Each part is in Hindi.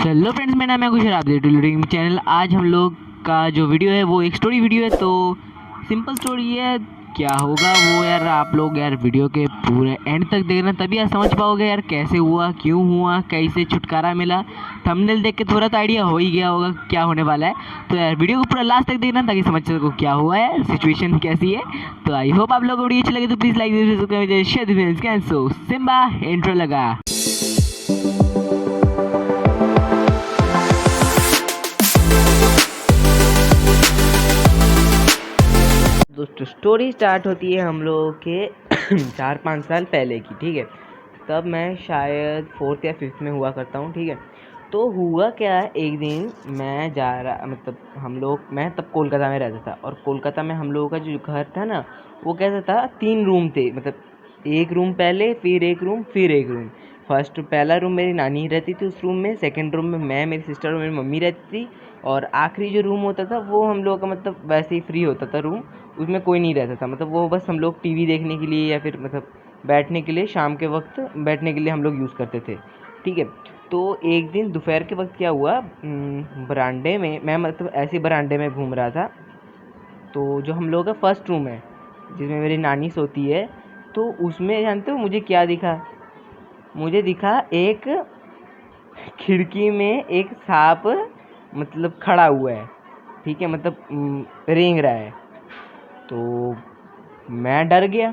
हेलो फ्रेंड्स, मेरा नाम है कुशल, आप देख रहे हैं चैनल। आज हम लोग का जो वीडियो है वो एक स्टोरी वीडियो है। तो सिंपल स्टोरी है, क्या होगा वो यार आप लोग यार वीडियो के पूरे एंड तक देखना, तभी यार समझ पाओगे यार कैसे हुआ, क्यों हुआ, कैसे छुटकारा मिला। थंबनेल देख के थोड़ा तो आइडिया हो ही गया होगा क्या होने वाला है। तो यार वीडियो को पूरा लास्ट तक देखना ताकि समझ सको क्या हुआ है, सिचुएशन कैसी है। तो आई होप आप लोग को वीडियो अच्छी लगे तो please like share. So Simba intro लगा। दोस्तों स्टोरी स्टार्ट होती है हम लोगों के 4-5 साल पहले की। ठीक है, तब मैं शायद 4th या 5th में हुआ करता हूँ। ठीक है, तो हुआ क्या, एक दिन मैं जा रहा, मतलब मैं तब कोलकाता में रहता था, और कोलकाता में हम लोगों का जो घर था ना वो कैसा था, 3 रूम थे। मतलब एक रूम पहले, फिर एक रूम, फिर एक रूम। फर्स्ट पहला रूम मेरी नानी रहती थी उस रूम में, सेकंड रूम में मैं, मेरी सिस्टर और मेरी मम्मी रहती थी, और आखिरी जो रूम होता था वो हम लोगों का मतलब वैसे ही फ्री होता था रूम, उसमें कोई नहीं रहता था। मतलब वो बस हम लोग टीवी देखने के लिए या फिर मतलब बैठने के लिए, शाम के वक्त बैठने के लिए हम लोग यूज़ करते थे। ठीक है, तो एक दिन दोपहर के वक्त क्या हुआ, बरामदे में मैं मतलब ऐसे बरामदे में घूम रहा था। तो जो हम लोगों का फर्स्ट रूम है जिसमें मेरी नानी सोती है, तो उसमें जानते हो मुझे क्या दिखा? मुझे दिखा एक खिड़की में एक सांप मतलब खड़ा हुआ है। ठीक है, मतलब रेंग रहा है। तो मैं डर गया।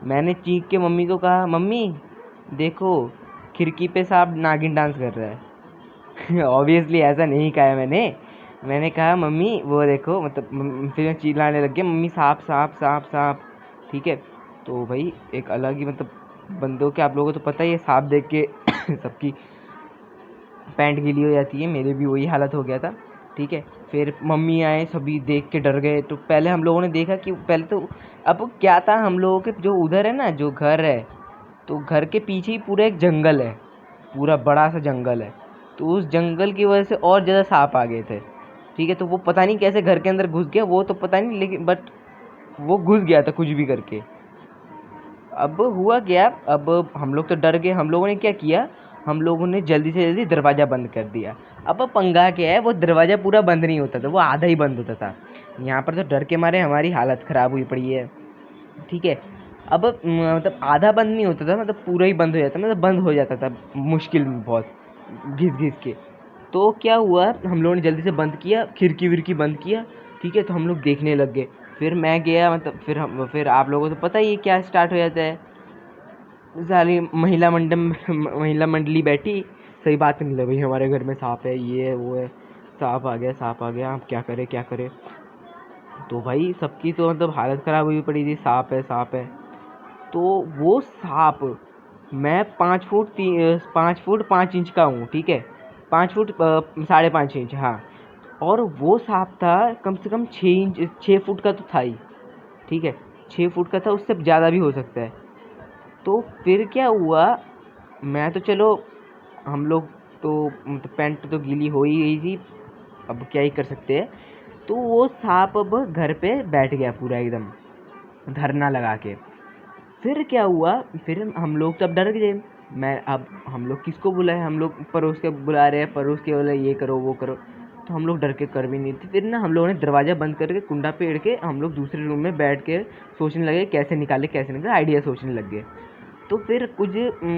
मैंने चीख के मम्मी को कहा, मम्मी देखो खिड़की पे सांप नागिन डांस कर रहा है। ऑब्वियसली ऐसा नहीं कहा है मैंने कहा मम्मी वो देखो, मतलब फिर मैं चिल्लाने लग गया, मम्मी सांप सांप सांप सांप। ठीक है, तो भाई एक अलग ही मतलब बंदों के, आप लोगों को तो पता ही है, सांप देख के सबकी पैंट गीली हो जाती है, मेरे भी वही हालत हो गया था। ठीक है, फिर मम्मी आए, सभी देख के डर गए। तो पहले हम लोगों ने देखा कि पहले तो अब क्या था, हम लोगों के जो उधर है ना जो घर है, तो घर के पीछे ही पूरा एक जंगल है, पूरा बड़ा सा जंगल है। तो उस जंगल की वजह से और ज़्यादा सांप आ गए थे। ठीक है, तो वो पता नहीं कैसे घर के अंदर घुस गया, वो तो पता नहीं, लेकिन बट वो घुस गया था कुछ भी करके। अब हुआ क्या, अब हम लोग तो डर गए। हम लोगों ने क्या किया, हम लोगों ने जल्दी से जल्दी दरवाज़ा बंद कर दिया। अब पंगा क्या है, वो दरवाज़ा पूरा बंद नहीं होता था, वो आधा ही बंद होता था। यहाँ पर तो डर के मारे हमारी हालत ख़राब हुई पड़ी है। ठीक है, अब मतलब आधा बंद नहीं होता था, मतलब पूरा ही बंद हो जाता, मतलब बंद हो जाता था मुश्किल में बहुत, घिस घिस के। तो क्या हुआ, हम लोगों ने जल्दी से बंद किया, खिड़की विड़की बंद किया। ठीक है, तो हम लोग देखने लग गए। फिर मैं गया, मतलब फिर आप लोगों को तो पता ही है क्या स्टार्ट हो जाता है। सारी महिला मंडली बैठी, सही बात करने लगी, भाई हमारे घर में सांप है, ये है वो है, सांप आ गया सांप आ गया, आप क्या करें क्या करें। तो भाई सबकी तो मतलब हालत ख़राब हुई पड़ी थी, सांप है सांप है। तो वो सांप, मैं 5 फुट 5 इंच का हूँ। ठीक है, 5 फुट 5.5 इंच, हाँ। और वो सांप था कम से कम 6 फुट का तो था ही। ठीक है, 6 फुट का था, उससे ज़्यादा भी हो सकता है। तो फिर क्या हुआ, मैं तो चलो, हम लोग तो मतलब पैंट तो गीली हो ही गई थी, अब क्या ही कर सकते हैं। तो वो सांप अब घर पे बैठ गया पूरा एकदम धरना लगा के। फिर क्या हुआ, फिर हम लोग तब डर गए। मैं अब हम लोग किसको बुलाए, हम लोग पड़ोस के बुला रहे हैं, पड़ोस के बोले ये करो वो करो। तो हम लोग डर के कर भी नहीं थे। फिर ना हम लोगों ने दरवाज़ा बंद करके कुंडा पेड़ के हम लोग दूसरे रूम में बैठ के सोचने लगे कैसे निकाले कैसे निकाले, आइडिया सोचने लग गए। तो फिर कुछ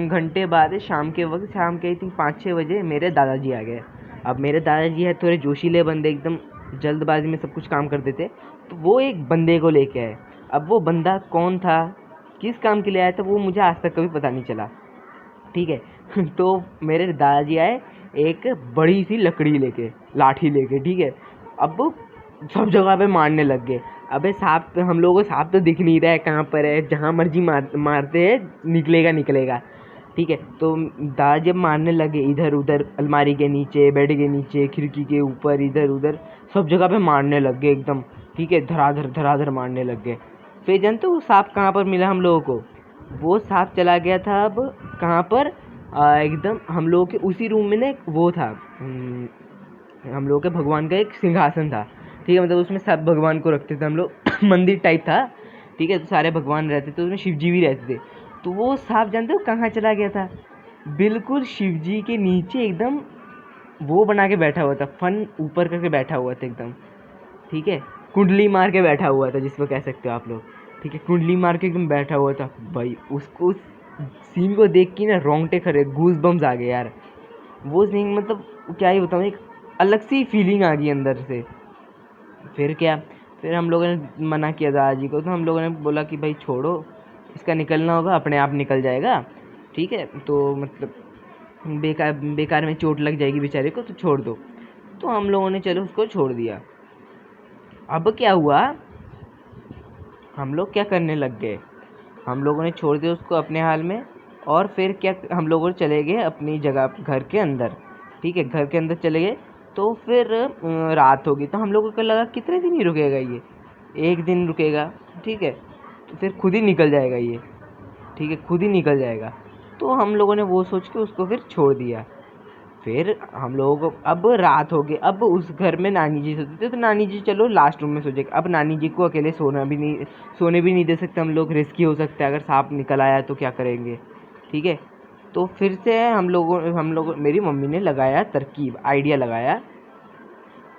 घंटे बाद शाम के वक्त, शाम के आई थिंक 5-6 बजे मेरे दादाजी आ गए। अब मेरे दादाजी है थोड़े जोशीले बंदे, एकदम जल्दबाजी में सब कुछ काम कर देते। तो वो एक बंदे को लेके आए। अब वो बंदा कौन था, किस काम के लिए आया था, वो मुझे आज तक कभी पता नहीं चला। ठीक है। तो मेरे दादाजी आए एक बड़ी सी लकड़ी लेके, लाठी लेके। ठीक है, अब सब जगह पे मारने लग गए। अबे सांप तो, हम लोगों को सांप तो दिख नहीं रहा है कहाँ पर है, जहाँ मर्जी मारते हैं, निकलेगा निकलेगा। ठीक है, तो दादा जब मारने लगे, इधर उधर अलमारी के नीचे, बेड के नीचे, खिड़की के ऊपर, इधर उधर सब जगह पे मारने लग गए एकदम। ठीक है, धराधर मारने लग गए। फिर जानते हो वो सांप कहाँ पर मिला हम लोगों को? वो सांप चला गया था अब कहाँ पर, एकदम हम लोगों के उसी रूम में ना एक वो था, हम लोगों के भगवान का एक सिंहासन था। ठीक है, मतलब उसमें सब भगवान को रखते थे हम लोग। मंदिर टाइप था। ठीक है, तो सारे भगवान रहते थे उसमें, शिव जी भी रहते थे। तो वो सांप जानते हो कहाँ चला गया था? बिल्कुल शिव जी के नीचे एकदम वो बना के बैठा हुआ था, फन ऊपर करके बैठा हुआ था एकदम, ठीक है, कुंडली मार के बैठा हुआ था जिसको कह सकते हो आप लोग, ठीक है, कुंडली मार के एकदम बैठा हुआ था भाई। उसको उस सीन को देख के ना रोंगटे खड़े, गूज बम्स आ गए यार। वो सीन मतलब क्या ही बताऊँ, एक अलग सी फीलिंग आ गई अंदर से। फिर क्या, फिर हम लोगों ने मना किया दादाजी को, तो हम लोगों ने बोला कि भाई छोड़ो, इसका निकलना होगा अपने आप निकल जाएगा, ठीक है, तो मतलब बेकार बेकार में चोट लग जाएगी बेचारे को, तो छोड़ दो। तो हम लोगों ने चलो उसको छोड़ दिया। अब क्या हुआ, हम लोग क्या करने लग गए, हम लोगों ने छोड़ दिया उसको अपने हाल में। और फिर क्या, हम लोग चले गए अपनी जगह घर के अंदर, ठीक है, घर के अंदर चले गए। तो फिर रात होगी, तो हम लोगों को लगा कितने दिन ही रुकेगा ये, एक दिन रुकेगा, ठीक है, तो फिर खुद ही निकल जाएगा ये, ठीक है, खुद ही निकल जाएगा। तो हम लोगों ने वो सोच के उसको फिर छोड़ दिया। फिर हम लोगों को, अब रात हो गई, अब उस घर में नानी जी सोते थे, तो नानी जी चलो लास्ट रूम में सो जाएगी। अब नानी जी को अकेले सोने भी नहीं दे सकते हम लोग, रिस्की हो सकता है, अगर सांप निकल आया तो क्या करेंगे, ठीक है। तो फिर से हम लोग मेरी मम्मी ने लगाया तरकीब, आइडिया लगाया।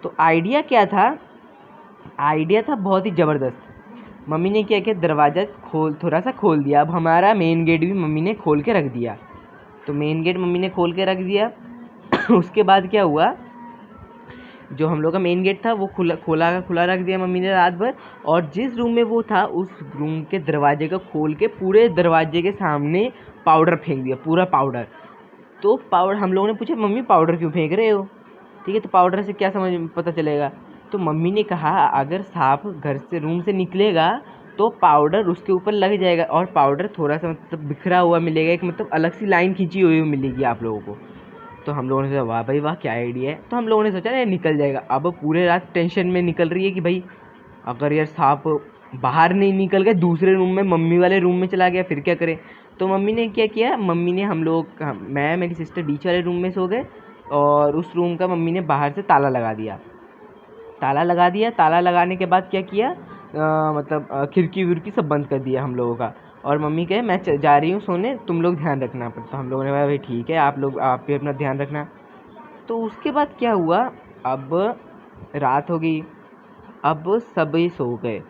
तो आइडिया क्या था, आइडिया था बहुत ही ज़बरदस्त। मम्मी ने क्या किया, दरवाज़ा थोड़ा सा खोल दिया। अब हमारा मेन गेट भी मम्मी ने खोल के रख दिया। तो मेन गेट मम्मी ने खोल के रख दिया। उसके बाद क्या हुआ, जो हम लोग का मेन गेट था वो खुला रख दिया मम्मी ने रात भर। और जिस रूम में वो था, उस रूम के दरवाजे को खोल के पूरे दरवाजे के सामने पाउडर फेंक दिया, पूरा पाउडर। तो पाउडर, हम लोगों ने पूछा मम्मी पाउडर क्यों फेंक रहे हो, ठीक है, तो पाउडर से क्या समझ पता चलेगा। तो मम्मी ने कहा अगर सांप घर से रूम से निकलेगा तो पाउडर उसके ऊपर लग जाएगा, और पाउडर थोड़ा सा मतलब बिखरा हुआ मिलेगा, एक मतलब अलग सी लाइन खींची हुई मिलेगी आप लोगों को। तो हम लोगों ने सोचा वाह भाई वाह क्या आइडिया है। तो हम लोगों ने सोचा ये निकल जाएगा। अब पूरे रात टेंशन में निकल रही है कि भाई अगर यार सांप बाहर नहीं निकल गया, दूसरे रूम में मम्मी वाले रूम में चला गया, फिर क्या करें। तो मम्मी ने क्या किया, मम्मी ने मैं मेरी सिस्टर बीच वाले रूम में सो गए, और उस रूम का मम्मी ने बाहर से ताला लगा दिया। ताला लगाने के बाद क्या किया, खिड़की विड़की सब बंद कर दिया हम लोगों का। और मम्मी कहे मैं जा रही हूँ सोने, तुम लोग ध्यान रखना। पर तो हम लोगों ने कहा भाई ठीक है, आप भी अपना ध्यान रखना। तो उसके बाद क्या हुआ, अब रात हो गई, अब सभी सो गए।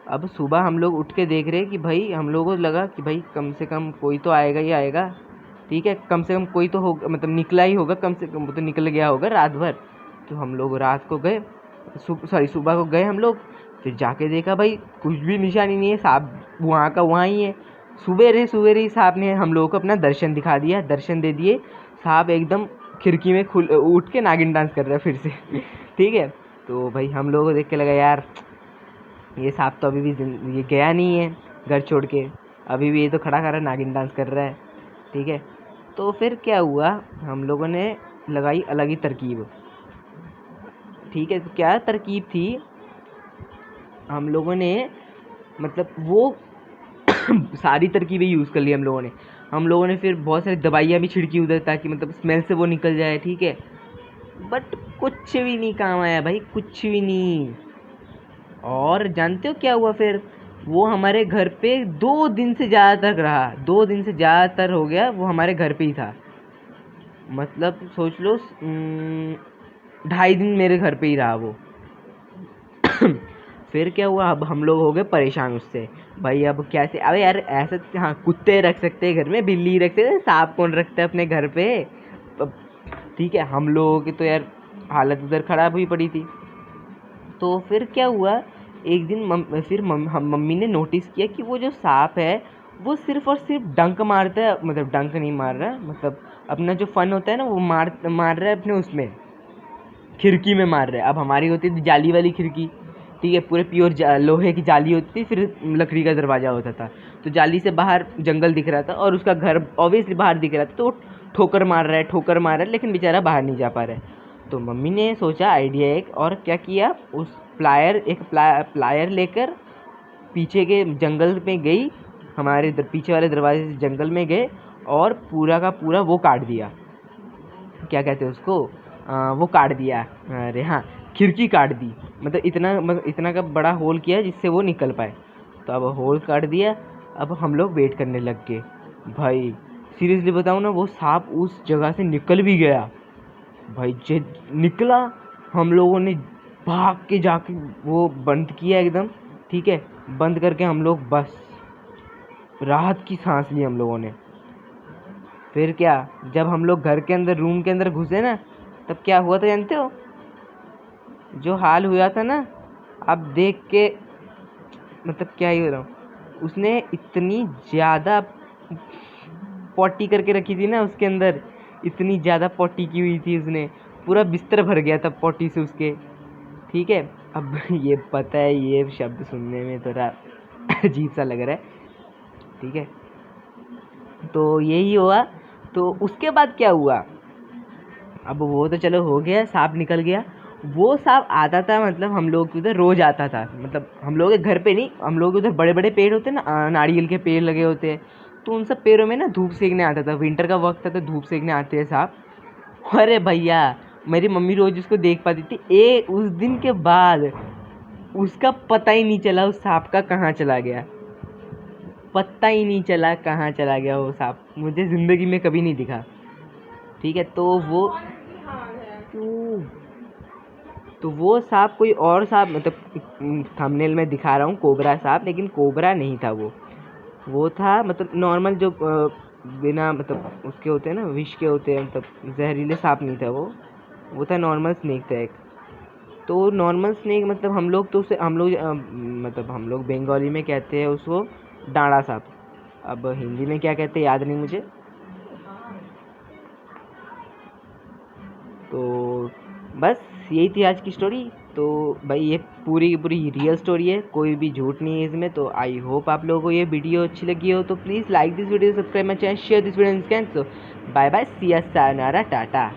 अब सुबह हम लोग उठ के देख रहे कि भाई, हम लोगों को लगा कि भाई कम से कम कोई तो आएगा ही आएगा, ठीक है, कम से कम कोई तो होगा, मतलब निकला ही होगा, कम से कम वो तो निकल गया होगा रात भर। तो हम लोग रात को गए, सुबह को गए हम लोग। फिर जाके देखा भाई कुछ भी निशानी नहीं है, सांप वहाँ का वहाँ ही है। सुबह ही सांप ने हम लोगों को अपना दर्शन दिखा दिया, दर्शन दे दिए। सांप एकदम खिड़की में उठ के नागिन डांस कर रहा है फिर से। ठीक है, तो भाई हम लोगों को देख के लगा यार ये सांप तो अभी भी ये गया नहीं है घर छोड़ के, अभी भी ये तो खड़ा खड़ा नागिन डांस कर रहा है, ठीक है। तो फिर क्या हुआ, हम लोगों ने लगाई अलग ही तरकीब, ठीक है। तो क्या तरकीब थी, हम लोगों ने मतलब वो सारी तरकीबें यूज़ कर ली हम लोगों ने फिर बहुत सारी दवाइयाँ भी छिड़की उधर, ताकि मतलब स्मेल से वो निकल जाए, ठीक है। बट कुछ भी नहीं काम आया भाई, कुछ भी नहीं। और जानते हो क्या हुआ फिर, वो हमारे घर पे 2 दिन से ज़्यादा तक रहा, 2 दिन से ज़्यादातर हो गया वो हमारे घर पे ही था। मतलब सोच लो 2.5 दिन मेरे घर पे ही रहा वो। फिर क्या हुआ, अब हम लोग हो गए परेशान उससे, भाई अब कैसे, अबे यार ऐसा, हाँ कुत्ते रख सकते हैं घर में, बिल्ली रख सकते हैं, सांप कौन रखता है अपने घर पे, ठीक है। हम लोगों की तो यार हालत उधर ख़राब हुई पड़ी थी। तो फिर क्या हुआ, एक दिन मम्मी ने नोटिस किया कि वो जो सांप है वो सिर्फ और सिर्फ डंक मारता है, मतलब डंक नहीं मार रहा है, मतलब अपना जो फन होता है ना वो मार रहा है अपने उसमें खिड़की में मार रहा है। अब हमारी होती थी जाली वाली खिड़की, ठीक है, पूरे प्योर लोहे की जाली होती थी, फिर लकड़ी का दरवाज़ा होता था। तो जाली से बाहर जंगल दिख रहा था और उसका घर ऑब्वियसली बाहर दिख रहा था, तो वो ठोकर मार रहा है, लेकिन बेचारा बाहर नहीं जा पा रहा है। तो मम्मी ने सोचा आइडिया एक, और क्या किया, उस प्लायर लेकर पीछे के जंगल में गई, हमारे पीछे वाले दरवाजे से जंगल में गए, और पूरा का पूरा वो काट दिया, क्या कहते हैं उसको, वो काट दिया, अरे हाँ, खिड़की काट दी। मतलब इतना का बड़ा होल किया जिससे वो निकल पाए। तो अब होल काट दिया, अब हम लोग वेट करने लग गए। भाई सीरियसली बताऊँ ना, वो सांप उस जगह से निकल भी गया, भाई जे निकला, हम लोगों ने भाग के जाके वो बंद किया एकदम, ठीक है। बंद करके हम लोग बस राहत की सांस ली हम लोगों ने। फिर क्या, जब हम लोग घर के अंदर रूम के अंदर घुसे ना, तब क्या हुआ था जानते हो? जो हाल हुआ था ना, अब देख के मतलब क्या ही हो रहा हूँ। उसने इतनी ज़्यादा पॉटी करके रखी थी ना उसके अंदर, इतनी ज़्यादा पॉटी की हुई थी उसने, पूरा बिस्तर भर गया था पॉटी से उसके, ठीक है। अब ये पता है ये शब्द सुनने में थोड़ा अजीब सा लग रहा है, ठीक है। तो यही हुआ। तो उसके बाद क्या हुआ, अब वो तो चलो हो गया, सांप निकल गया। वो सांप आता था, मतलब हम लोग के उधर रोज आता था, मतलब हम लोग के घर पे नहीं, हम लोग उधर बड़े बड़े पेड़ होते हैं ना, नारियल के पेड़ लगे होते हैं, तो उन सब पेड़ों में ना धूप सेकने आता था। विंटर का वक्त था तो धूप सेकने आते हैं सांप। अरे भैया, मेरी मम्मी रोज उसको देख पाती थी। उस दिन के बाद उसका पता ही नहीं चला उस सांप का कहाँ चला गया, पता ही नहीं चला कहाँ चला गया वो सांप, मुझे ज़िंदगी में कभी नहीं दिखा, ठीक है। तो वो सांप कोई और सांप, मतलब थंबनेल में दिखा रहा हूँ कोबरा सांप, लेकिन कोबरा नहीं था वो था मतलब नॉर्मल जो बिना मतलब उसके होते हैं ना, विष के होते हैं, मतलब जहरीले सांप नहीं था वो था नॉर्मल स्नेक था एक। तो नॉर्मल स्नेक मतलब हम लोग तो उसे मतलब हम लोग बंगाली में कहते हैं उसको डांड़ा सांप। अब हिंदी में क्या कहते हैं याद नहीं मुझे। तो बस यही थी आज की स्टोरी। तो भाई ये पूरी की पूरी रियल स्टोरी है, कोई भी झूठ नहीं है इसमें। तो आई होप आप लोगों को ये वीडियो अच्छी लगी हो, तो please like this video, subscribe my channel, share this video and so bye bye, see you, सायोनारा, टाटा।